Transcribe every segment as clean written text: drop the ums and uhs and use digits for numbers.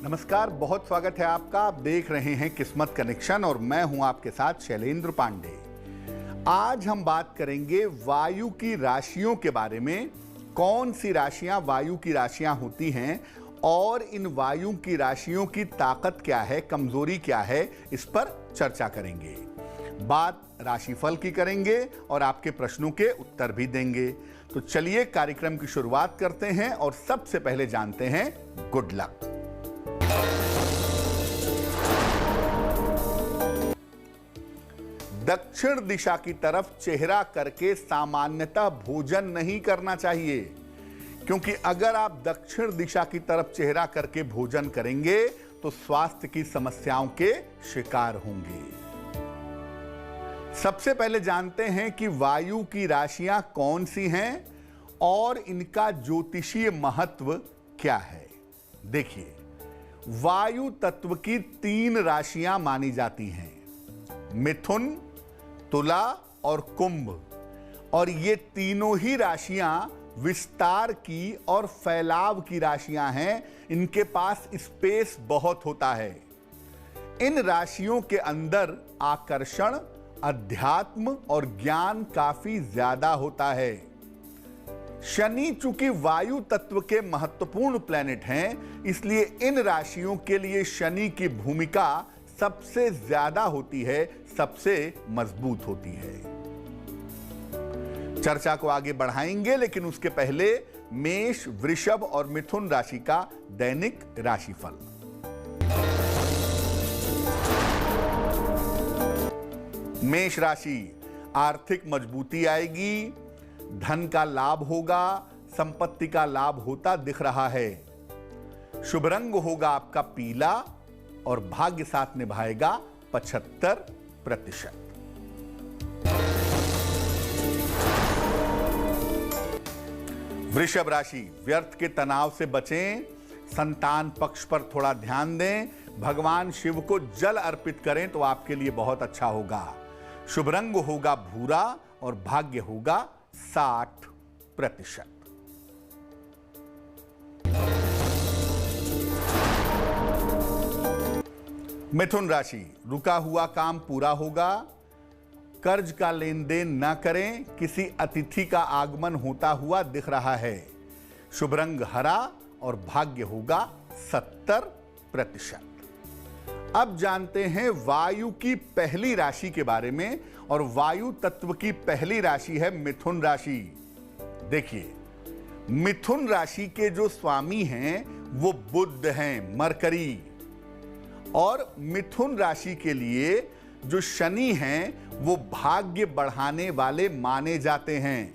नमस्कार, बहुत स्वागत है आपका। आप देख रहे हैं किस्मत कनेक्शन और मैं हूं आपके साथ शैलेंद्र पांडे। आज हम बात करेंगे वायु की राशियों के बारे में। कौन सी राशियां वायु की राशियां होती हैं और इन वायु की राशियों की ताकत क्या है, कमजोरी क्या है, इस पर चर्चा करेंगे। बात राशिफल की करेंगे और आपके प्रश्नों के उत्तर भी देंगे। तो चलिए कार्यक्रम की शुरुआत करते हैं और सबसे पहले जानते हैं गुड लक। दक्षिण दिशा की तरफ चेहरा करके सामान्यतः भोजन नहीं करना चाहिए, क्योंकि अगर आप दक्षिण दिशा की तरफ चेहरा करके भोजन करेंगे तो स्वास्थ्य की समस्याओं के शिकार होंगे। सबसे पहले जानते हैं कि वायु की राशियां कौन सी हैं और इनका ज्योतिषीय महत्व क्या है। देखिए, वायु तत्व की 3 राशियां मानी जाती हैं, मिथुन, तुला और कुंभ। और ये तीनों ही राशियां विस्तार की और फैलाव की राशियां हैं। इनके पास स्पेस बहुत होता है। इन राशियों के अंदर आकर्षण, अध्यात्म और ज्ञान काफी ज्यादा होता है। शनि चूंकि वायु तत्व के महत्वपूर्ण प्लैनेट हैं, इसलिए इन राशियों के लिए शनि की भूमिका सबसे ज्यादा होती है, सबसे मजबूत होती है। चर्चा को आगे बढ़ाएंगे, लेकिन उसके पहले मेष, वृषभ और मिथुन राशि का दैनिक राशिफल। मेष राशि, आर्थिक मजबूती आएगी, धन का लाभ होगा, संपत्ति का लाभ होता दिख रहा है। शुभ रंग होगा आपका पीला और भाग्य साथ निभाएगा 75%। वृषभ राशि, व्यर्थ के तनाव से बचें, संतान पक्ष पर थोड़ा ध्यान दें, भगवान शिव को जल अर्पित करें तो आपके लिए बहुत अच्छा होगा। शुभ रंग होगा भूरा और भाग्य होगा 60%। मिथुन राशि, रुका हुआ काम पूरा होगा, कर्ज का लेन देन न करें, किसी अतिथि का आगमन होता हुआ दिख रहा है। शुभ रंग हरा और भाग्य होगा 70%। अब जानते हैं वायु की पहली राशि के बारे में, और वायु तत्व की पहली राशि है मिथुन राशि। देखिए, मिथुन राशि के जो स्वामी हैं वो बुध हैं, मरकरी। और मिथुन राशि के लिए जो शनि हैं वो भाग्य बढ़ाने वाले माने जाते हैं।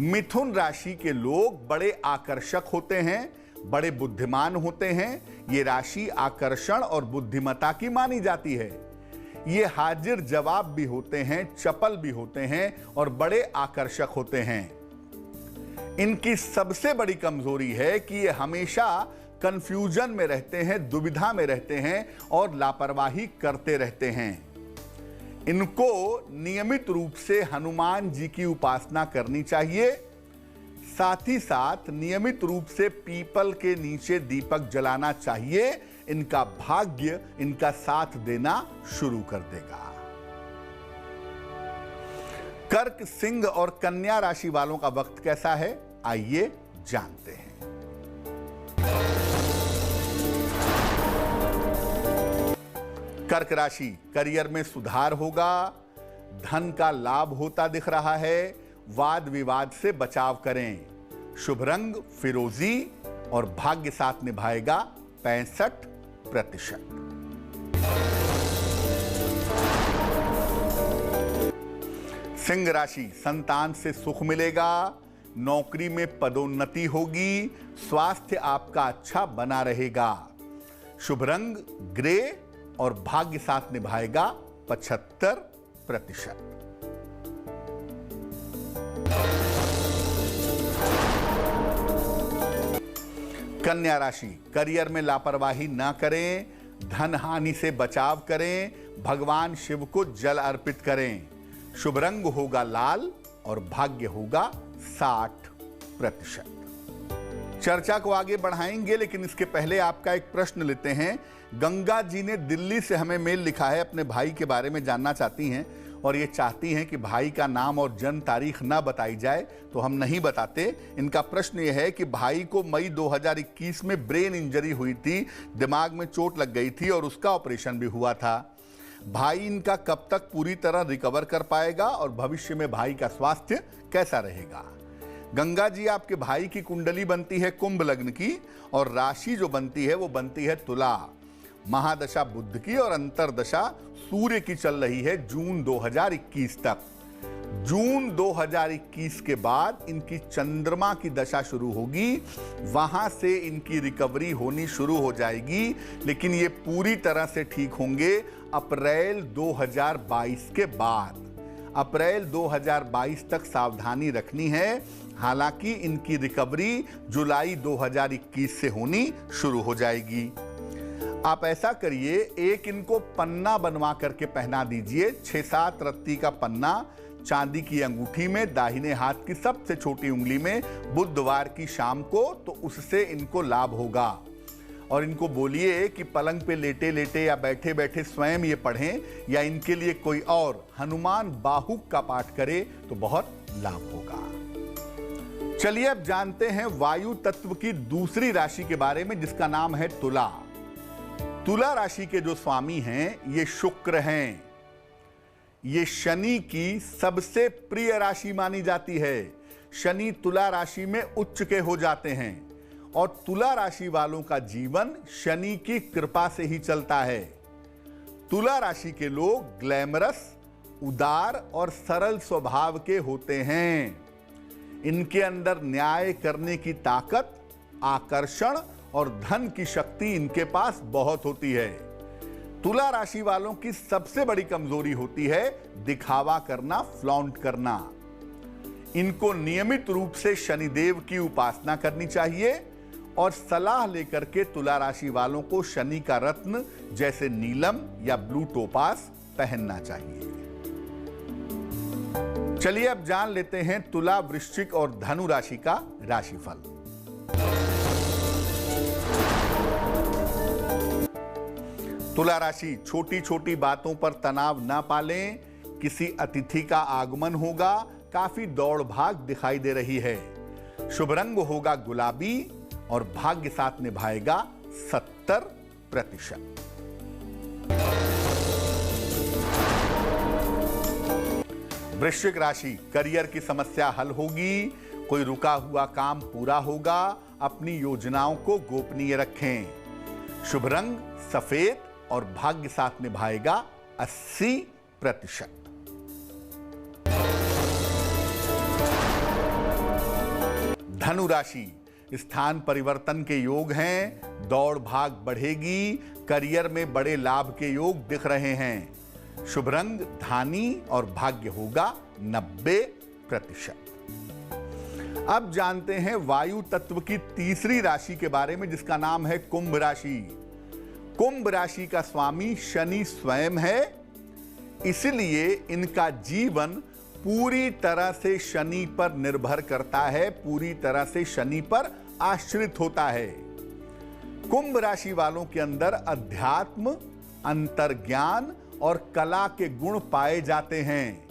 मिथुन राशि के लोग बड़े आकर्षक होते हैं, बड़े बुद्धिमान होते हैं। ये राशि आकर्षण और बुद्धिमत्ता की मानी जाती है। ये हाजिर जवाब भी होते हैं, चपल भी होते हैं और बड़े आकर्षक होते हैं। इनकी सबसे बड़ी कमजोरी है कि ये हमेशा कंफ्यूजन में रहते हैं, दुविधा में रहते हैं और लापरवाही करते रहते हैं। इनको नियमित रूप से हनुमान जी की उपासना करनी चाहिए। साथ ही साथ नियमित रूप से पीपल के नीचे दीपक जलाना चाहिए। इनका भाग्य इनका साथ देना शुरू कर देगा। कर्क, सिंह और कन्या राशि वालों का वक्त कैसा है, आइए जानते हैं। कर्क राशि, करियर में सुधार होगा, धन का लाभ होता दिख रहा है, वाद विवाद से बचाव करें। शुभ रंग फिरोजी और भाग्य साथ निभाएगा 65%। सिंह राशि, संतान से सुख मिलेगा, नौकरी में पदोन्नति होगी, स्वास्थ्य आपका अच्छा बना रहेगा। शुभ रंग ग्रे और भाग्य साथ निभाएगा 75%। कन्या राशि, करियर में लापरवाही ना करें, धन हानि से बचाव करें, भगवान शिव को जल अर्पित करें। शुभ रंग होगा लाल और भाग्य होगा 60%। चर्चा को आगे बढ़ाएंगे, लेकिन इसके पहले आपका एक प्रश्न लेते हैं। गंगा जी ने दिल्ली से हमें मेल लिखा है, अपने भाई के बारे में जानना चाहती हैं और ये चाहती हैं कि भाई का नाम और जन्म तारीख ना बताई जाए, तो हम नहीं बताते। इनका प्रश्न ये है कि भाई को मई 2021 में ब्रेन इंजरी हुई थी, दिमाग में चोट लग गई थी और उसका ऑपरेशन भी हुआ था। भाई इनका कब तक पूरी तरह रिकवर कर पाएगा और भविष्य में भाई का स्वास्थ्य कैसा रहेगा? गंगा जी, आपके भाई की कुंडली बनती है कुंभ लग्न की और राशि जो बनती है वो बनती है तुला। महादशा बुध की और अंतरदशा सूर्य की चल रही है जून 2021 तक। जून 2021 के बाद इनकी चंद्रमा की दशा शुरू होगी, वहां से इनकी रिकवरी होनी शुरू हो जाएगी, लेकिन ये पूरी तरह से ठीक होंगे अप्रैल 2022 के बाद। अप्रैल 2022 तक सावधानी रखनी है। हालांकि इनकी रिकवरी जुलाई 2021 से होनी शुरू हो जाएगी। आप ऐसा करिए, एक इनको पन्ना बनवा करके पहना दीजिए, 6-7 रत्ती का पन्ना चांदी की अंगूठी में, दाहिने हाथ की सबसे छोटी उंगली में, बुधवार की शाम को, तो उससे इनको लाभ होगा। और इनको बोलिए कि पलंग पे लेटे लेटे या बैठे बैठे स्वयं ये पढ़ें या इनके लिए कोई और हनुमान बाहुक का पाठ करे तो बहुत लाभ होगा। चलिए अब जानते हैं वायु तत्व की दूसरी राशि के बारे में, जिसका नाम है तुला। तुला राशि के जो स्वामी हैं ये शुक्र हैं। ये शनि की सबसे प्रिय राशि मानी जाती है। शनि तुला राशि में उच्च के हो जाते हैं और तुला राशि वालों का जीवन शनि की कृपा से ही चलता है। तुला राशि के लोग ग्लैमरस, उदार और सरल स्वभाव के होते हैं। इनके अंदर न्याय करने की ताकत, आकर्षण और धन की शक्ति इनके पास बहुत होती है। तुला राशि वालों की सबसे बड़ी कमजोरी होती है दिखावा करना, फ्लॉन्ट करना। इनको नियमित रूप से शनिदेव की उपासना करनी चाहिए और सलाह लेकर के तुला राशि वालों को शनि का रत्न जैसे नीलम या ब्लू टोपास पहनना चाहिए। चलिए अब जान लेते हैं तुला, वृश्चिक और धनु राशि का राशिफल। तुला राशि, छोटी छोटी बातों पर तनाव ना पालें। किसी अतिथि का आगमन होगा, काफी दौड़ भाग दिखाई दे रही है। शुभ रंग होगा गुलाबी और भाग्य साथ निभाएगा 70%। वृश्चिक राशि, करियर की समस्या हल होगी, कोई रुका हुआ काम पूरा होगा। अपनी योजनाओं को गोपनीय रखें। शुभ रंग सफेद और भाग्य साथ निभाएगा 80%। धनु राशि, स्थान परिवर्तन के योग हैं, दौड़ भाग बढ़ेगी, करियर में बड़े लाभ के योग दिख रहे हैं। शुभ रंग धानी और भाग्य होगा 90%। अब जानते हैं वायु तत्व की तीसरी राशि के बारे में, जिसका नाम है कुंभ राशि। कुंभ राशि का स्वामी शनि स्वयं है, इसलिए इनका जीवन पूरी तरह से शनि पर निर्भर करता है, पूरी तरह से शनि पर आश्रित होता है। कुंभ राशि वालों के अंदर अध्यात्म, अंतर्ज्ञान और कला के गुण पाए जाते हैं।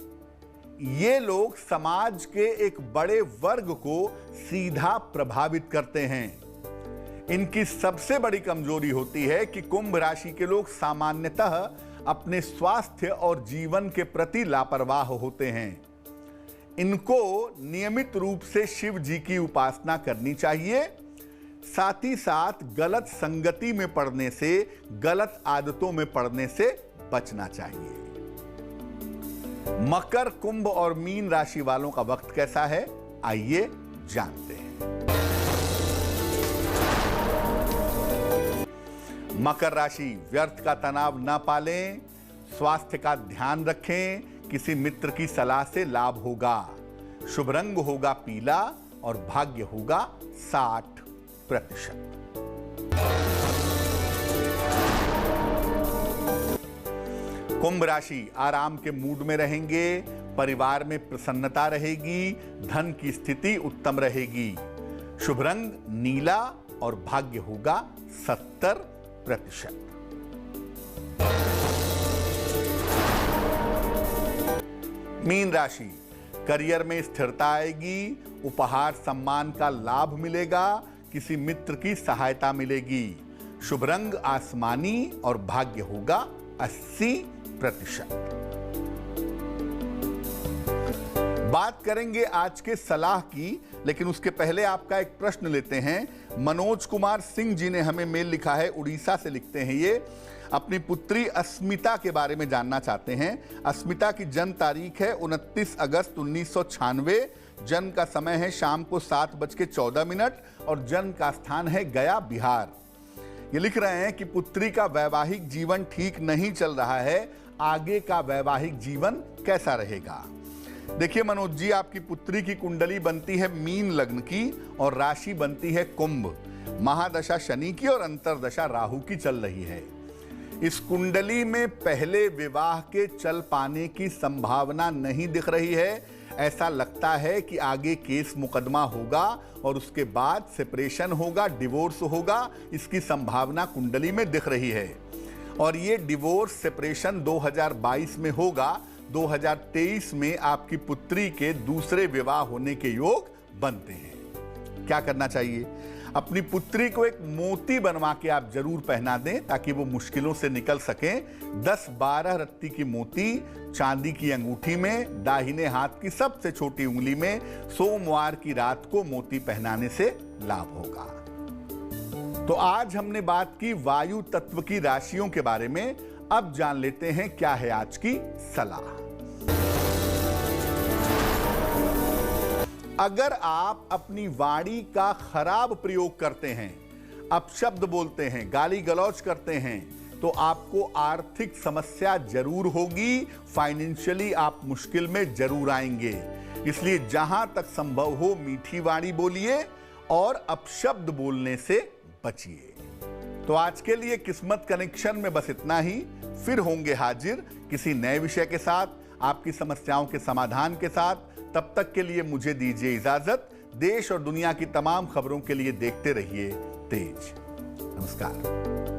ये लोग समाज के एक बड़े वर्ग को सीधा प्रभावित करते हैं। इनकी सबसे बड़ी कमजोरी होती है कि कुंभ राशि के लोग सामान्यतः अपने स्वास्थ्य और जीवन के प्रति लापरवाह होते हैं। इनको नियमित रूप से शिव जी की उपासना करनी चाहिए। साथ ही साथ गलत संगति में पड़ने से, गलत आदतों में पड़ने से बचना चाहिए। मकर, कुंभ और मीन राशि वालों का वक्त कैसा है, आइए जानते हैं। मकर राशि, व्यर्थ का तनाव न पालें, स्वास्थ्य का ध्यान रखें, किसी मित्र की सलाह से लाभ होगा। शुभ रंग होगा पीला और भाग्य होगा 60%। कुंभ राशि, आराम के मूड में रहेंगे, परिवार में प्रसन्नता रहेगी, धन की स्थिति उत्तम रहेगी। शुभ रंग नीला और भाग्य होगा 70%। मीन राशि, करियर में स्थिरता आएगी, उपहार सम्मान का लाभ मिलेगा, किसी मित्र की सहायता मिलेगी। शुभ रंग आसमानी और भाग्य होगा 80%। बात करेंगे आज के सलाह की, लेकिन उसके पहले आपका एक प्रश्न लेते हैं। मनोज कुमार सिंह जी ने हमें मेल लिखा है, उड़ीसा से लिखते हैं ये। अपनी पुत्री अस्मिता के बारे में जानना चाहते हैं। अस्मिता की जन्म तारीख है 29 अगस्त 1996। जन्म का समय है शाम को 7:14 और जन्म का स्थान है गया, बिहार। ये लिख रहे हैं कि पुत्री का वैवाहिक जीवन ठीक नहीं चल रहा है, आगे का वैवाहिक जीवन कैसा रहेगा? देखिए मनोज जी, आपकी पुत्री की कुंडली बनती है मीन लग्न की और राशि बनती है कुंभ। महादशा शनि की और अंतरदशा राहु की चल रही है। इस कुंडली में पहले विवाह के चल पाने की संभावना नहीं दिख रही है। ऐसा लगता है कि आगे केस मुकदमा होगा और उसके बाद सेपरेशन होगा, डिवोर्स होगा, इसकी संभावना कुंडली में दिख रही है। और ये डिवोर्स सेपरेशन 2022 में होगा। 2023 में आपकी पुत्री के दूसरे विवाह होने के योग बनते हैं। क्या करना चाहिए? अपनी पुत्री को एक मोती बनवा के आप जरूर पहना दें ताकि वो मुश्किलों से निकल सकें। 10-12 रत्ती की मोती चांदी की अंगूठी में, दाहिने हाथ की सबसे छोटी उंगली में सोमवार की रात को मोती पहनाने से लाभ होगा। तो आज हमने बात की वायु तत्व की राशियों के बारे में। अब जान लेते हैं क्या है आज की सलाह। अगर आप अपनी वाणी का खराब प्रयोग करते हैं, अपशब्द बोलते हैं, गाली गलौज करते हैं, तो आपको आर्थिक समस्या जरूर होगी, फाइनेंशियली आप मुश्किल में जरूर आएंगे। इसलिए जहां तक संभव हो मीठी वाणी बोलिए और अपशब्द बोलने से बचिए। तो आज के लिए किस्मत कनेक्शन में बस इतना ही। फिर होंगे हाजिर किसी नए विषय के साथ, आपकी समस्याओं के समाधान के साथ। तब तक के लिए मुझे दीजिए इजाजत। देश और दुनिया की तमाम खबरों के लिए देखते रहिए तेज। नमस्कार।